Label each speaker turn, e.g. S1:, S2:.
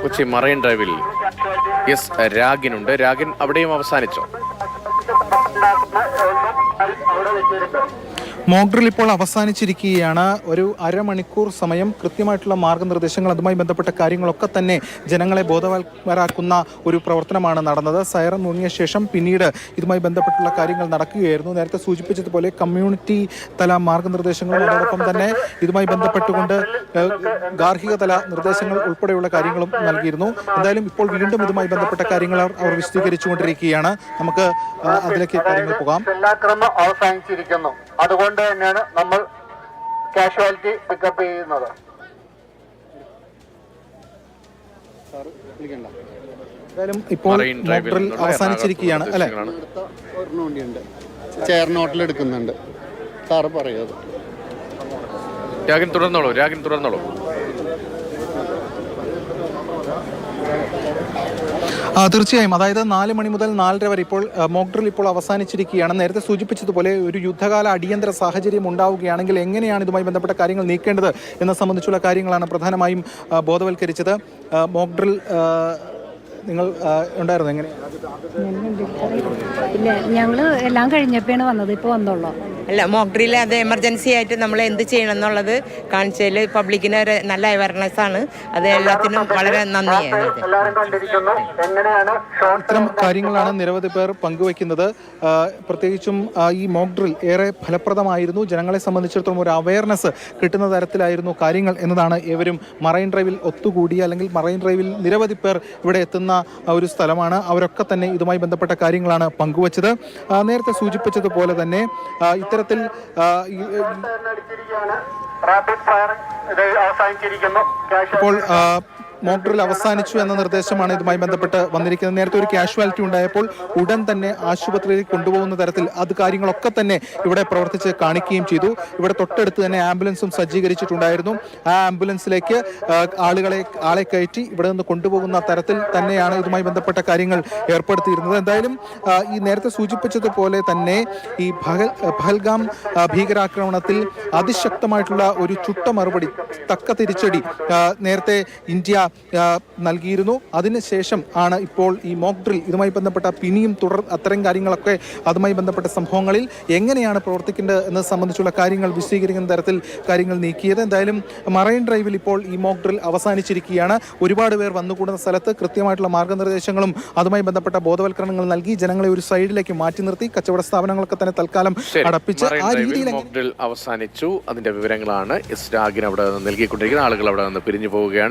S1: Kochi marine ഡ്രൈവിൽ രാഗിനുണ്ട്. രാഗിൻ അവിടെയും അവസാനിച്ചോ?
S2: Mock drill ഇപ്പോൾ അവസാനിച്ചിരിക്കുകയാണ്. ഒരു അരമണിക്കൂർ സമയം കൃത്യമായിട്ടുള്ള മാർഗ്ഗനിർദ്ദേശങ്ങൾ, അതുമായി ബന്ധപ്പെട്ട കാര്യങ്ങളൊക്കെ തന്നെ ജനങ്ങളെ ബോധവാന്മാരാക്കുന്ന ഒരു പ്രവർത്തനമാണ് നടന്നത്. സൈറൻ മുങ്ങിയ ശേഷം പിന്നീട് ഇതുമായി ബന്ധപ്പെട്ടുള്ള കാര്യങ്ങൾ നടക്കുകയായിരുന്നു. നേരത്തെ സൂചിപ്പിച്ചതുപോലെ കമ്മ്യൂണിറ്റി തല മാർഗ്ഗനിർദ്ദേശങ്ങളും അതോടൊപ്പം തന്നെ ഇതുമായി ബന്ധപ്പെട്ടുകൊണ്ട് ഗാർഹിക തല നിർദ്ദേശങ്ങൾ ഉൾപ്പെടെയുള്ള കാര്യങ്ങളും നൽകിയിരുന്നു. എന്തായാലും ഇപ്പോൾ വീണ്ടും ഇതുമായി ബന്ധപ്പെട്ട കാര്യങ്ങൾ അവർ വിശദീകരിച്ചുകൊണ്ടിരിക്കുകയാണ്. നമുക്ക് അതിലേക്ക് കാര്യങ്ങൾ പോകാം.
S3: അവസാനിച്ചിരിക്കുന്നു. അതുകൊണ്ട് തന്നെയാണ് നമ്മൾ കാഷ്വാലിറ്റി പിക്കപ്പ് ചെയ്യുന്നത്.
S2: എന്തായാലും ഇപ്പോൾ മോക്ഡ്രിൽ അവസാനിച്ചിരിക്കുകയാണ് അല്ലെ?
S3: ചെയർനോട്ടിൽ എടുക്കുന്നുണ്ട്. സാറ് പറയുന്നത്
S1: രാഗിൻ തുടർന്നോളൂ.
S2: തീർച്ചയായും. അതായത് 4 മണി മുതൽ 4:30 വരെ ഇപ്പോൾ മോക്ഡ്രിൽ ഇപ്പോൾ അവസാനിച്ചിരിക്കുകയാണ്. നേരത്തെ സൂചിപ്പിച്ചതുപോലെ ഒരു യുദ്ധകാല അടിയന്തര സാഹചര്യം ഉണ്ടാവുകയാണെങ്കിൽ എങ്ങനെയാണ് ഇതുമായി ബന്ധപ്പെട്ട കാര്യങ്ങൾ നീക്കേണ്ടത് എന്നത് സംബന്ധിച്ചുള്ള കാര്യങ്ങളാണ് പ്രധാനമായും ബോധവൽക്കരിച്ചത്. മോക്ഡ്രിൽ നിങ്ങൾ ഉണ്ടായിരുന്നു എങ്ങനെ?
S4: ഇല്ല, ഞങ്ങള് എല്ലാം കഴിഞ്ഞപ്പോഴാണ് വന്നത്. ഇപ്പോൾ വന്നോളൂ.
S5: അല്ല, മോക്ഡ്രിൽ അത് എമർജൻസി ആയിട്ട് നമ്മൾ എന്ത് ചെയ്യണം എന്നുള്ളത് കാണിച്ചതിൽ പബ്ലിക്കിന് ഒരു നല്ല അവയർനെസ് ആണ്. അത് എല്ലാത്തിനും വളരെ നന്ദിയാണ്.
S2: ഇത്തരം കാര്യങ്ങളാണ് നിരവധി പേർ പങ്കുവയ്ക്കുന്നത്. പ്രത്യേകിച്ചും ഈ മോക്ഡ്രിൽ ഏറെ ഫലപ്രദമായിരുന്നു. ജനങ്ങളെ സംബന്ധിച്ചിടത്തോളം ഒരു അവയർനെസ് കിട്ടുന്ന തരത്തിലായിരുന്നു കാര്യങ്ങൾ എന്നതാണ് ഏവരും മറൈൻ ഡ്രൈവിൽ ഒത്തുകൂടി, അല്ലെങ്കിൽ മറൈൻ ഡ്രൈവിൽ നിരവധി പേർ ഇവിടെ എത്തുന്ന ഒരു സ്ഥലമാണ്. അവരൊക്കെ തന്നെ ഇതുമായി ബന്ധപ്പെട്ട കാര്യങ്ങളാണ് പങ്കുവച്ചത്. നേരത്തെ സൂചിപ്പിച്ചതുപോലെ തന്നെ ഇത്തരത്തിൽ ഇപ്പോൾ മോക്ഡ്രിൽ അവസാനിച്ചു എന്ന നിർദ്ദേശമാണ് ഇതുമായി ബന്ധപ്പെട്ട് വന്നിരിക്കുന്നത്. നേരത്തെ ഒരു കാഷ്വാലിറ്റി ഉണ്ടായപ്പോൾ ഉടൻ തന്നെ ആശുപത്രിയിൽ കൊണ്ടുപോകുന്ന തരത്തിൽ അത് കാര്യങ്ങളൊക്കെ തന്നെ ഇവിടെ പ്രവർത്തിച്ച് കാണിക്കുകയും ചെയ്തു. ഇവിടെ തൊട്ടടുത്ത് തന്നെ ആംബുലൻസും സജ്ജീകരിച്ചിട്ടുണ്ടായിരുന്നു. ആ ആംബുലൻസിലേക്ക് ആളെ കയറ്റി ഇവിടെ നിന്ന് കൊണ്ടുപോകുന്ന തരത്തിൽ തന്നെയാണ് ഇതുമായി ബന്ധപ്പെട്ട കാര്യങ്ങൾ ഏർപ്പെടുത്തിയിരുന്നത്. എന്തായാലും ഈ നേരത്തെ സൂചിപ്പിച്ചതുപോലെ തന്നെ ഈ പഹൽഗാം ഭീകരാക്രമണത്തിൽ അതിശക്തമായിട്ടുള്ള ഒരു ചുട്ട മറുപടി, തക്ക തിരിച്ചടി നേരത്തെ ഇന്ത്യ നൽകിയിരുന്നു. അതിനുശേഷം ആണ് ഇപ്പോൾ ഈ മോക്ഡ്രിൽ ഇതുമായി ബന്ധപ്പെട്ട പിന്നെയും അത്തരം കാര്യങ്ങളൊക്കെ അതുമായി ബന്ധപ്പെട്ട സംഭവങ്ങളിൽ എങ്ങനെയാണ് പ്രവർത്തിക്കേണ്ടത് എന്നത് സംബന്ധിച്ചുള്ള കാര്യങ്ങൾ വിശദീകരിക്കുന്ന തരത്തിൽ കാര്യങ്ങൾ നീക്കിയത്. എന്തായാലും മറൈൻ ഡ്രൈവിൽ ഇപ്പോൾ ഈ മോക്ഡ്രിൽ അവസാനിച്ചിരിക്കുകയാണ്. ഒരുപാട് പേർ വന്നുകൂടുന്ന സ്ഥലത്ത് കൃത്യമായിട്ടുള്ള മാർഗ്ഗനിർദ്ദേശങ്ങളും അതുമായി ബന്ധപ്പെട്ട ബോധവൽക്കരണങ്ങൾ നൽകി ജനങ്ങളെ ഒരു സൈഡിലേക്ക് മാറ്റി നിർത്തി കച്ചവട സ്ഥാപനങ്ങളൊക്കെ തന്നെ തൽക്കാലം അടപ്പിച്ച് ആ രീതിയിൽ
S1: മോക്ഡ്രിൽ അവസാനിച്ചു. അതിന്റെ വിവരങ്ങളാണ് രാഗിൻ അവിടെ നിന്ന് നൽകിക്കൊണ്ടിരിക്കുന്നത്. ആളുകൾ അവിടെ നിന്ന് പിരിഞ്ഞു പോവുകയാണ്.